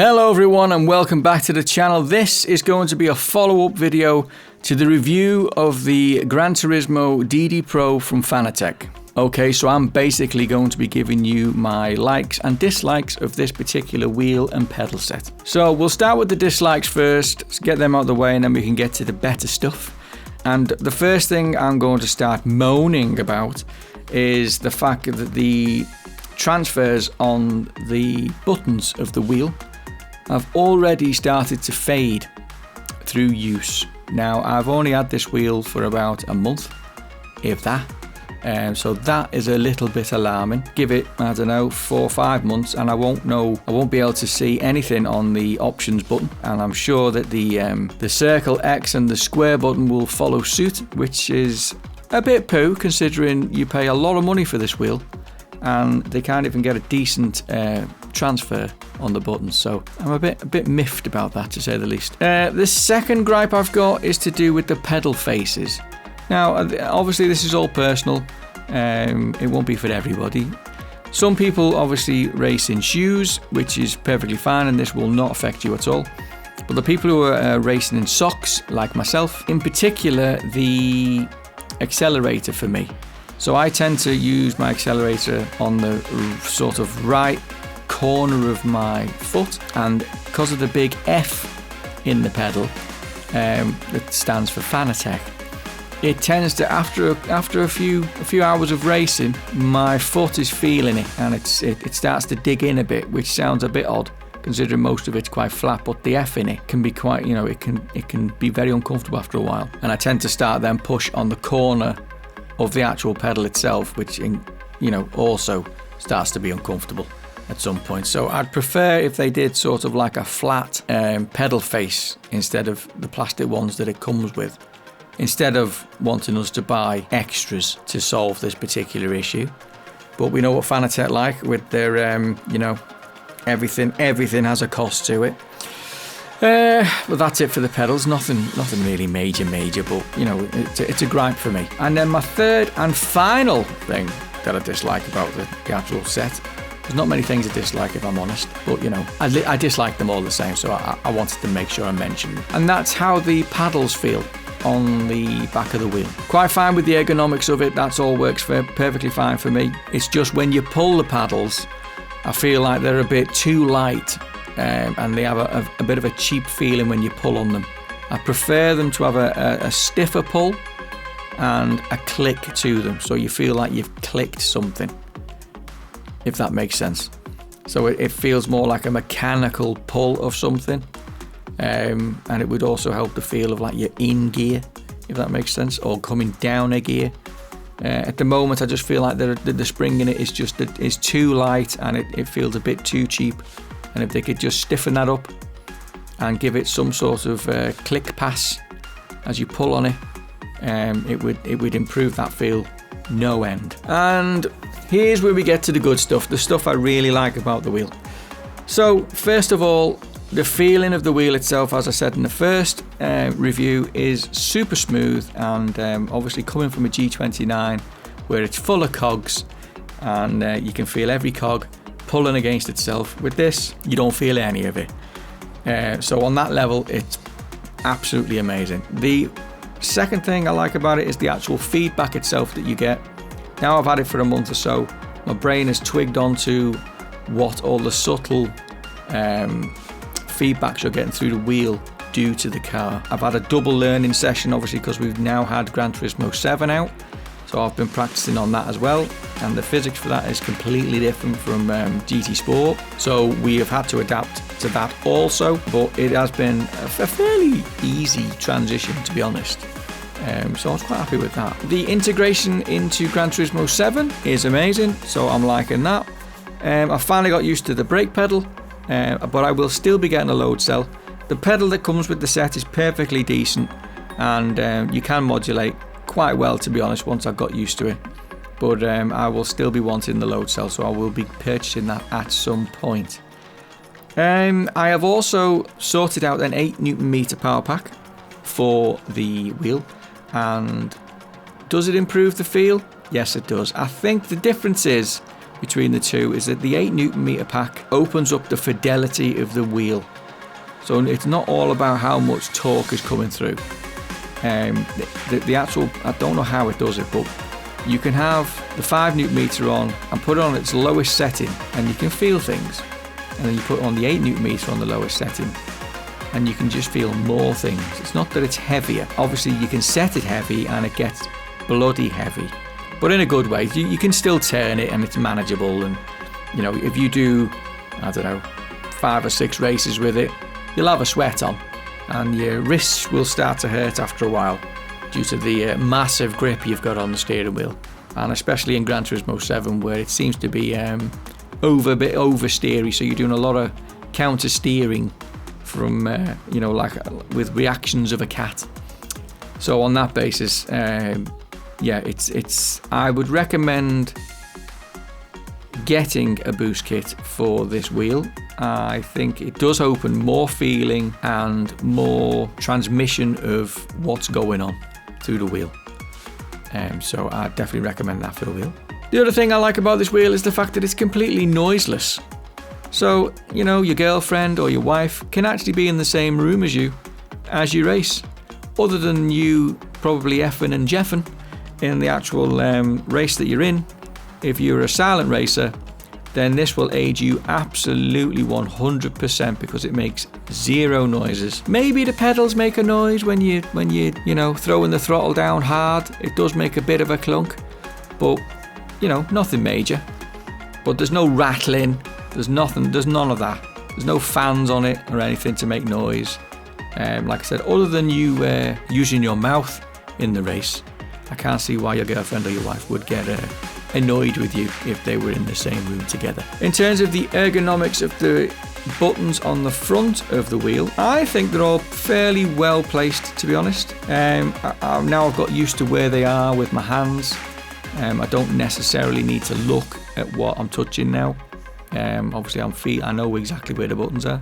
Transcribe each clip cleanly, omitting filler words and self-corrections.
Hello everyone and welcome back to the channel. This is going to be a follow-up video to the review of the Gran Turismo DD Pro from Fanatec. Okay, so I'm basically going to be giving you my likes and dislikes of this particular wheel and pedal set. So we'll start with the dislikes first, get them out of the way, and then we can get to the better stuff. And the first thing I'm going to start moaning about is the fact that the transfers on the buttons of the wheel have already started to fade through use. Now, I've only had this wheel for about a month, if that. So that is a little bit alarming. Give it, I don't know, 4 or 5 months and I won't be able to see anything on the options button. And I'm sure that the circle X and the square button will follow suit, which is a bit poo considering you pay a lot of money for this wheel and they can't even get a decent transfer on the buttons, so I'm a bit miffed about that, to say the least. The second gripe I've got is to do with the pedal faces. Now, obviously this is all personal, it won't be for everybody. Some people obviously race in shoes, which is perfectly fine, and this will not affect you at all. But the people who are racing in socks, like myself, in particular the accelerator for me. So I tend to use my accelerator on the sort of right corner of my foot, and because of the big F in the pedal that stands for Fanatec, it tends to, after a few hours of racing, my foot is feeling it and it starts to dig in a bit, which sounds a bit odd considering most of it's quite flat, but the F in it can be quite, you know, it can be very uncomfortable after a while, and I tend to start then push on the corner of the actual pedal itself, which, you know, also starts to be uncomfortable at some point. So I'd prefer if they did sort of like a flat pedal face instead of the plastic ones that it comes with, instead of wanting us to buy extras to solve this particular issue. But we know what Fanatec like with their you know, everything has a cost to it. Well, that's it for the pedals. Nothing really major, but you know, it's a gripe for me. And then my third and final thing that I dislike about the actual set. There's not many things I dislike, if I'm honest, but you know, I dislike them all the same, so I wanted to make sure I mentioned them. And that's how the paddles feel on the back of the wheel. Quite fine with the ergonomics of it, that's all works perfectly fine for me. It's just when you pull the paddles, I feel like they're a bit too light, and they have a bit of a cheap feeling when you pull on them. I prefer them to have a stiffer pull and a click to them, so you feel like you've clicked something, if that makes sense. So it feels more like a mechanical pull of something, and it would also help the feel of like you're in gear, if that makes sense, or coming down a gear. At the moment I just feel like the spring in it is too light and it feels a bit too cheap, and if they could just stiffen that up and give it some sort of click pass as you pull on it, it would improve that feel no end. And here's where we get to the good stuff, the stuff I really like about the wheel. So first of all, the feeling of the wheel itself, as I said in the first review, is super smooth, and obviously coming from a G29 where it's full of cogs and you can feel every cog pulling against itself. With this, you don't feel any of it. So on that level, it's absolutely amazing. The second thing I like about it is the actual feedback itself that you get. Now I've had it for a month or so, my brain has twigged onto what all the subtle feedbacks you're getting through the wheel do to the car. I've had a double learning session, obviously, because we've now had Gran Turismo 7 out, so I've been practicing on that as well, and the physics for that is completely different from GT Sport, so we have had to adapt to that also, but it has been a fairly easy transition, to be honest. So I was quite happy with that. The integration into Gran Turismo 7 is amazing, so I'm liking that. I finally got used to the brake pedal, but I will still be getting a load cell. The pedal that comes with the set is perfectly decent, and you can modulate quite well, to be honest, once I've got used to it. But I will still be wanting the load cell, so I will be purchasing that at some point. I have also sorted out an 8 Nm power pack for the wheel, and does it improve the feel? Yes, it does. I think the difference is between the two is that the 8 Nm pack opens up the fidelity of the wheel. So it's not all about how much torque is coming through. The actual, I don't know how it does it, but you can have the 5 Nm on and put it on its lowest setting and you can feel things. And then you put on the 8 Nm on the lowest setting and you can just feel more things. It's not that it's heavier. Obviously you can set it heavy and it gets bloody heavy, but in a good way. You can still turn it and it's manageable, and you know, if you do, I don't know, 5 or 6 races with it, you'll have a sweat on and your wrists will start to hurt after a while due to the massive grip you've got on the steering wheel, and especially in Gran Turismo 7 where it seems to be a bit oversteery, so you're doing a lot of counter steering from you know, like with reactions of a cat. So on that basis, yeah, it's I would recommend getting a boost kit for this wheel. I think it does open more feeling and more transmission of what's going on through the wheel. So I definitely recommend that for the wheel. The other thing I like about this wheel is the fact that it's completely noiseless. So, you know, your girlfriend or your wife can actually be in the same room as you race, other than you probably effing and jeffing in the actual race that you're in. If you're a silent racer, then this will aid you absolutely 100% because it makes zero noises. Maybe the pedals make a noise when you know, throwing the throttle down hard. It does make a bit of a clunk, but you know, nothing major. But there's no rattling. There's nothing. There's none of that. There's no fans on it or anything to make noise. Like I said, other than you using your mouth in the race, I can't see why your girlfriend or your wife would get annoyed with you if they were in the same room together. In terms of the ergonomics of the buttons on the front of the wheel, I think they're all fairly well placed, to be honest. Now I've got used to where they are with my hands. I don't necessarily need to look at what I'm touching now. Obviously I know exactly where the buttons are,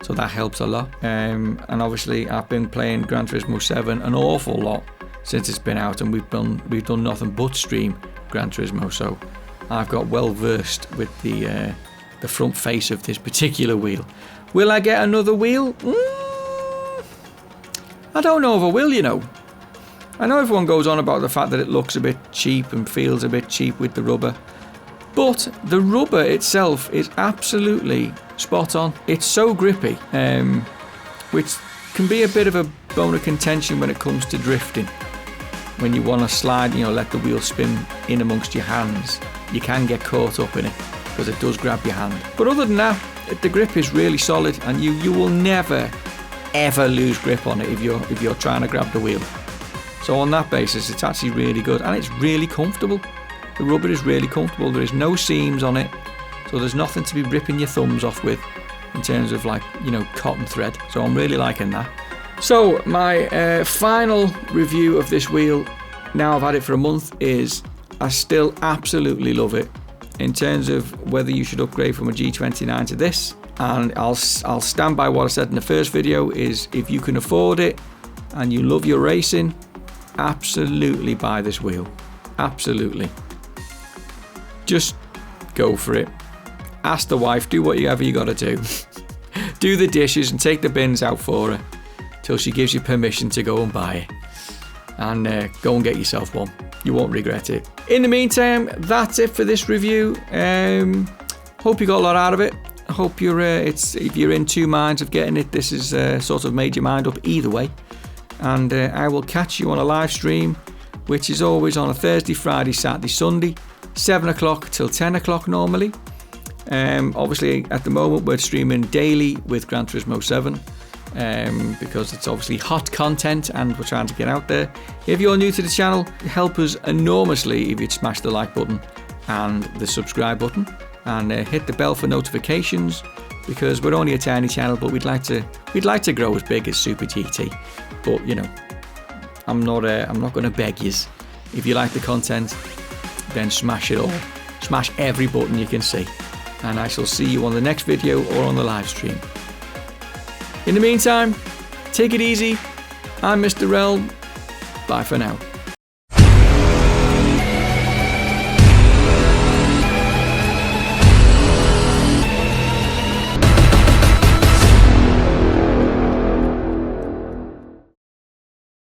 so that helps a lot. And obviously I've been playing Gran Turismo 7 an awful lot since it's been out, and we've done nothing but stream Gran Turismo, so I've got well versed with the front face of this particular wheel. Will I get another wheel? I don't know if I will, you know. I know everyone goes on about the fact that it looks a bit cheap and feels a bit cheap with the rubber, but the rubber itself is absolutely spot on. It's so grippy, which can be a bit of a bone of contention when it comes to drifting. When you want to slide, you know, let the wheel spin in amongst your hands, you can get caught up in it because it does grab your hand. But other than that, the grip is really solid, and you will never ever lose grip on it if you're trying to grab the wheel. So on that basis, it's actually really good, and it's really comfortable. The rubber is really comfortable. There is no seams on it, so there's nothing to be ripping your thumbs off with in terms of, like, you know, cotton thread. So I'm really liking that. So my final review of this wheel, now I've had it for a month, is I still absolutely love it. In terms of whether you should upgrade from a G29 to this, and I'll stand by what I said in the first video, is if you can afford it and you love your racing, absolutely buy this wheel. Absolutely. Just go for it. Ask the wife, do whatever you gotta do. Do the dishes and take the bins out for her till she gives you permission to go and buy it. And go and get yourself one. You won't regret it. In the meantime, that's it for this review. Hope you got a lot out of it. I hope you're if you're in two minds of getting it, this has sort of made your mind up either way. And I will catch you on a live stream, which is always on a Thursday, Friday, Saturday, Sunday, 7 o'clock till 10 o'clock normally. Obviously at the moment we're streaming daily with Gran Turismo 7 because it's obviously hot content and we're trying to get out there. If you're new to the channel, help us enormously if you'd smash the like button and the subscribe button, and hit the bell for notifications, because we're only a tiny channel, but we'd like to grow as big as Super GT. But you know, I'm not going to beg yous. If you like the content, then smash it all. Smash every button you can see. And I shall see you on the next video or on the live stream. In the meantime, take it easy. I'm Mr. Realm. Bye for now.